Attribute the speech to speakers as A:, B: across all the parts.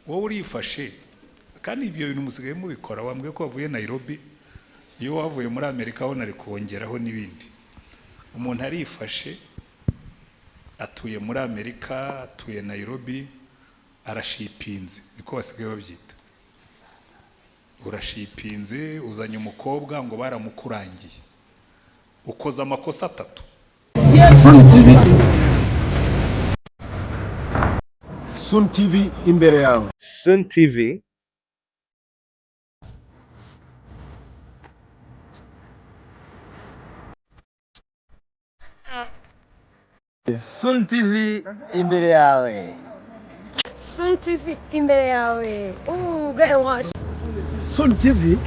A: wowe urifashe kandi ibyo bintu musigaye mubikora wambwiye ko wavuye Nairobi iyo wavuye muri Amerika ho nari kongeraho n'ibindi umuntu arifashe atuye muri Amerika atuye Nairobi arashipinze niko basigaye babyita urashipinze uzanye umukobwa ngo baramukurangiye ukoza amakosa 3
B: Sun TV imbere yawe.
C: Sun TV.
B: Sun TV imbere yawe.
D: Sun TV imbere yawe. Go and watch.
B: Sun TV.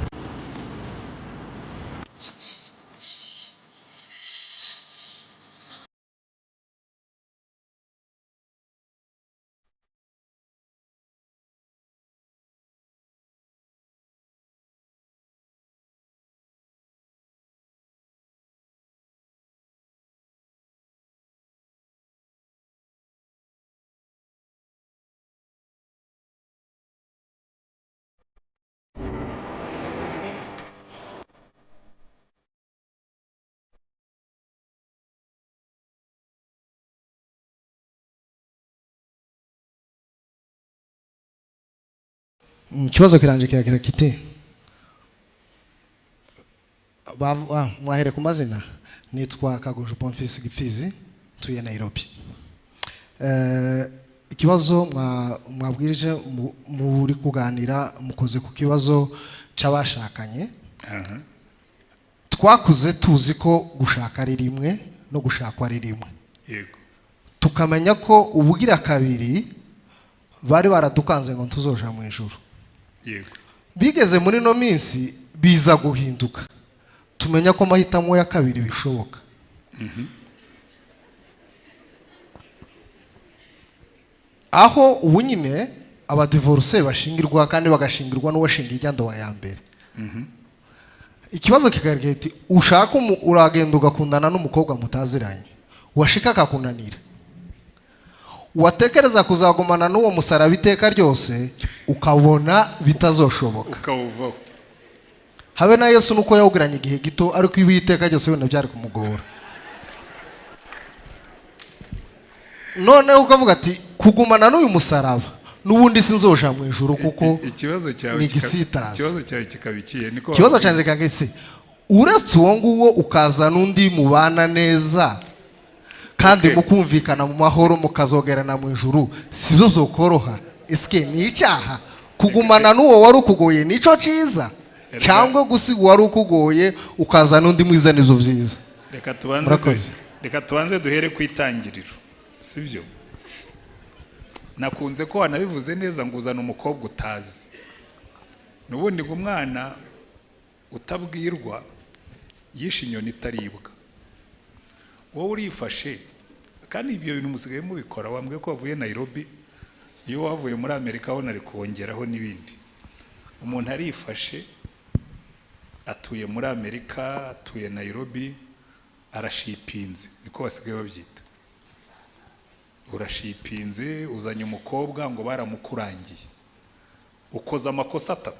E: Ikibazo kiranje kirakira kite mwahere ku mazina nitwa Kagojo Bonfils Gifizi tuye Nairobi. Ikibazo mwabwirije muri kuganira mukoze ku kibazo c'abashakanye. Twakuze tuzi ko gushaka ari rimwe no gushakwa ari rimwe.
A: Yego.
E: Tukamenya ko ubugira kabiri bari baradukanze ngo tuzoja mu ijuru.
A: Yego.
E: Bigeze muri no minsi biza guhinduka. Tumenya ko mahitamo ya kabiri bishoboka. Aho ubu nyine abadivorce bashingirwa kandi bagashingirwa n'uwashingiye ijyandowa ya mbere. Ikibazo kigaragaye ati ushaka uragenda ugakundana n'umukobwa mutaziranye. Washika akakunanira. Watekereza kuzagumana n'uwo musaraba iteka ryose ukabona bitazoshoboka.
A: Ukawuvaho.
E: Habe na Yesu nuko yawugiranye igihe gito ariko ibiteka ryose wenda byari kumugora. None ukavuga ati kugumana n'uyu musaraba nubundi sinzoja mu ijuru kuko
A: ikibazo cyawe kikabikiye niko
E: ikibazo cyanze kangese uretse uwo nguwo ukaza n'undi mubana neza kandi mukumvikana mu mahoro mukazogerana mu ijuru sibyo zokoroha eske ni icyaha kugumana n'uwo wari ukugoye nico ciza cyangwa gusiga wari ukugoye ukaza n'undi mwiza nivyo vyiza.
A: Reka tubanze duhere kwitangiriro sibyo nakunze ko wanabivuze neza ngo uzana umukobwa utazi nubundi ngo umwana utabwirwa yishe inyoni itaribwa wowe urifashe kandi ibyo bintu musigaye mubikora wambwiye ko wavuye Nairobi iyo wavuye muri Amerika ho nari kongeraho n'ibindi umuntu arifashe atuye muri Amerika atuye Nairobi arashipinze niko basigaye babyita urashipinze uzanye umukobwa ngo baramukurangiye ukoza amakosa 3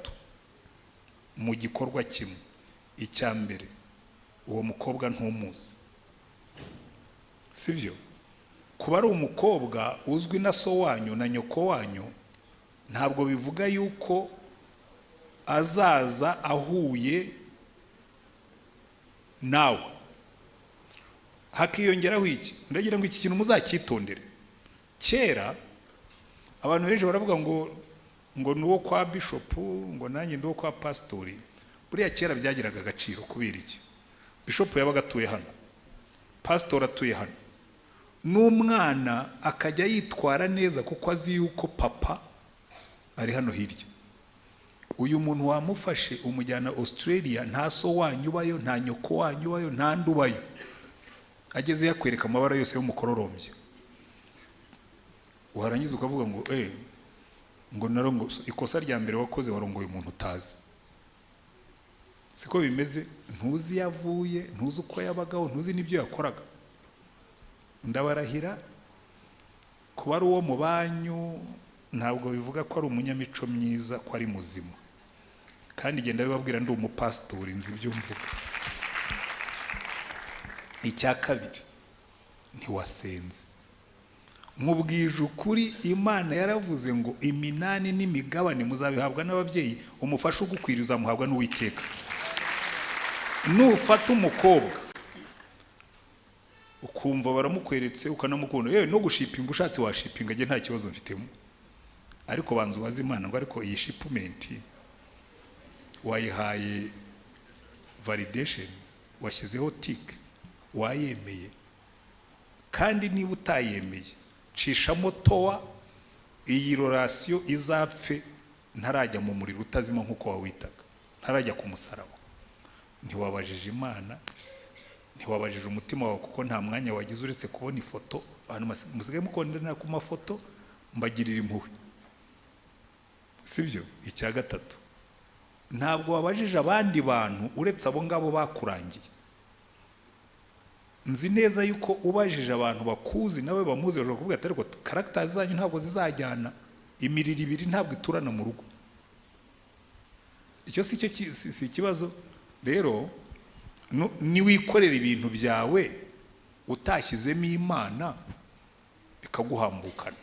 A: mu gikorwa kimwe. Icyambere uwo mukobwa ntumuzi sivyo kuba ari umukobwa uzwi na so wanyu na nyoko wanyu ntabwo bivuga yuko azaza ahuye nawe hakiyongeraho iki ndagira ngo iki kintu muzakitondere. Kera abantu benshi baravuga ngo nuwo kwa bishop ngo nanjye ndo kwa pastori buriya kera byagiraga agaciro kubera iki bishop yabaga atuye hano pastor atuye hano n'umwana akajya yitwara neza kuko azi yuko papa ari hano hirya uyu muntu wamufashe umujyana Australia nta so wanyu bayo nta nyoko wanyu bayo nta ndubayo ageze yakwereka amabara yose y'umukororombye warangiza ukavuga ngo narongo ikosa rya mbere wakoze warongoye umuntu utazi siko bimeze ntuzi yavuye ntuzi uko yabagaho ntuzi n'ibyo yakoraga ndabarahira kuba ari uwo mu banyu ntabwo bivuga ko ari umunyamico myiza ko ari muzima kandi genda bibabwira ndi umupastori nzi ibyo mvuga icya kabiri ntiwasenze nkubwije ukuri Imana yaravuze ngo iminani n'imigabane muzabihabwa n'ababyeyi umufasha ugukwiriye uzamuhabwa n'Uwiteka nufata umukobwa ukumva baramukweretse ukanamukunda yewe no gushipinga ushatse washipinga nge nta kibazo mfitemo ariko banza ubaze Imana ngo ariko iyi shipment wayihaye validation washyizeho tick wayemeye kandi niba utayemeye cishamo towa iyi relation izapfe ntarajya mu muriro utazima nkuko wawitaga ntarajya ku musaraba ntiwabajije Imana ntiwabajije umutima wawe kuko nta mwanya wagize uretse kubona ifoto abantu musigaye mukondana ku mafoto mbagirira impuhwe sibyo icya gatatu ntabwo wabajije abandi bantu uretse abo ngabo bakurangiye nzi neza yuko ubajije abantu bakuzi nawe bamuzi bashobora kuvuga ati ariko character zanyu ntabwo zizajyana imiriri ibiri ntabwo iturana mu rugo icyo si ikibazo rero niwikorera ibintu byawe utashyizemo Imana bikaguhambukana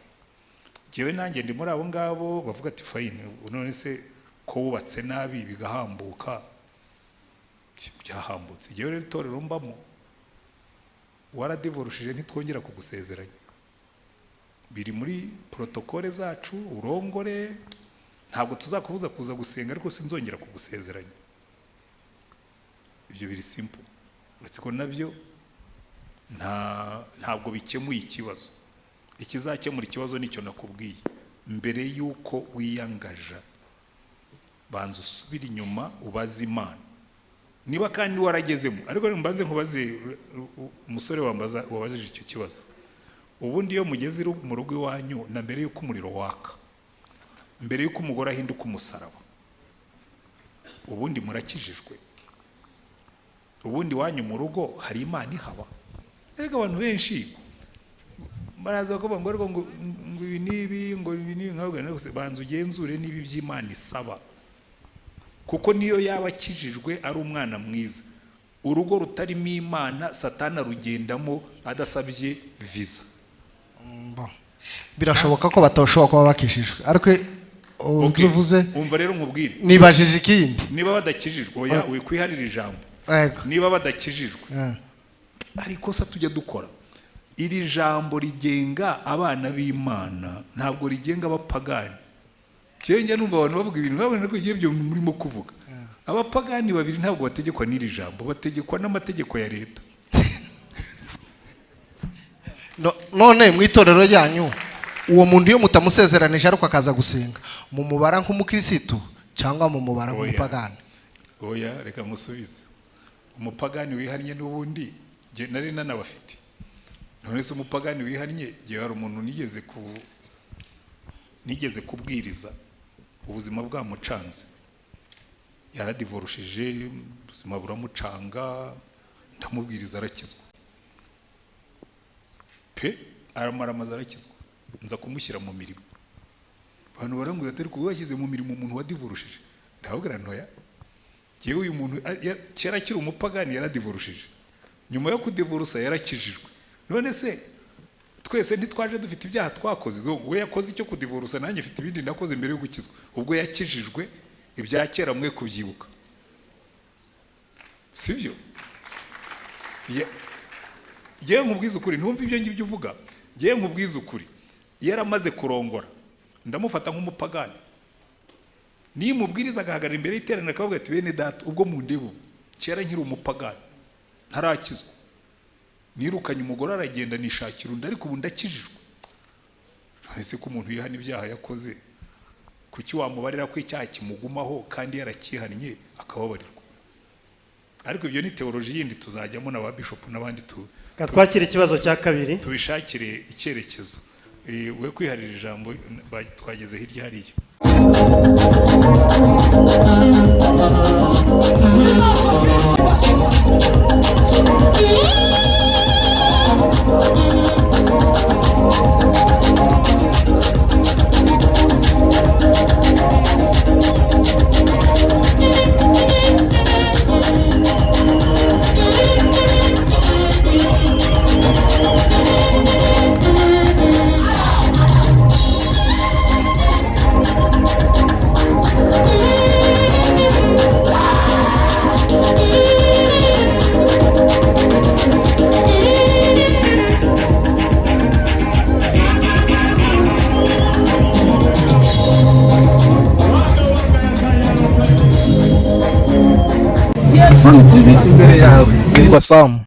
A: jewe nanjye ndi muri abo ngabo bavuga ati fine none se ko wubatse nabi bigahambuka byahambutse jewe rero itorero mbamo waradivorushije ntitwongera kugusezeranya biri muri protokole zacu urongore ntabwo tuzakubuza kuza gusenga ariko sinzongera kugusezeranya ibyo biri simple uretse ko nabyo ntabwo bikemuye ikibazo ikizakemura ikibazo nicyo nakubwiye mbere yuko wiyangaja banza usubira inyuma ubaze Imana niba kandi waragezemo ariko mbanze nkubaze umusore wabajije icyo kibazo ubundi iyo mugeze mu rugo iwanyu na mbere yuko umuriro waka mbere yuko umugore ahinduka umusaraba ubundi murakijijwe ubundi wanyu mu rugo hari Imana ihaba ariko abantu benshi baraza bakavuga ngo ibi nibi ngo ibi nibi nkabwo banza ugenzure nibi by'Imana isaba kuko niyo yaba akijijwe ari umwana mwiza urugo rutarimo Imana satana rugendamo adasabye visa
E: birashoboka ko batashobora kuba bakishijwe ariko uvuze
A: umva rero nkubwire
E: nibajije ikindi
A: niba badakijijwe oya wikwiharira ijambo niba badakijijwe ariko sa tujya dukora iri jambo rigenga abana b'Imana ntabwo rigenga abapagani cyenge numva abantu bavuga ibintu babona ko igiye byo murimo kuvuga abapagani babiri ntabwo bategekwa n'iri jambo bategekwa n'amategeko ya leta
E: none mu itorero ryanyu uwo muntu iyo mutamusezeranije ariko akaza gusenga mu mubara nk'umukristo cyangwa mu mubara nk'umupagani
A: oya reka musubize umupagani wihannye n'ubundi nari nanabafite none se umupagani wihannye gihe hari umuntu nigeze kubwiriza ubuzima bwamucanze yaradivorushije ubuzima buramucanga ndamubwiriza arakizwa pe aramaramaza arakizwa nza kumushyira mu mirimo abantu barambwira ati ariko washyize mu mirimo umuntu wadivorushije ndababwira ntoya yewe uyu muntu kera akiri umupagani yaradivorushije nyuma yo kudivorusa yarakijijwe none se twese ntitwaje dufite ibyaha twakoze we yakoze icyo kudivorusa nanjye mfite ibindi nakoze mbere yo gukizwa ubwo yakijijwe ibya kera mwe kubyibuka sibyo yewe nkubwiza ukuri ntumva ibyo ngibyo uvuga yewe nkubwiza ukuri yaramaze kurongora ndamufata nk'umupagani niyo mubwiriza agahagarara imbere y'iteraniro akavuga ati bene data ubwo mu ndebo kera nkiri umupagani ntarakizwa nirukanye umugore aragenda nishakira undi ariko ubu ndakijijwe ese ko umuntu yihana ibyaha yakoze kuki wamubarira ko icyaha kimugumaho kandi yarakihannye akababarirwa ariko ibyo ni teoloji yindi tuzajyamo na ba bishop n'abandi
C: twakira ikibazo cya kabiri
A: tubishakire icyerekezo we kwiharira ijambo twageze hirya hariya
B: Sun TV imbere yawe.
E: Nitwa Sam.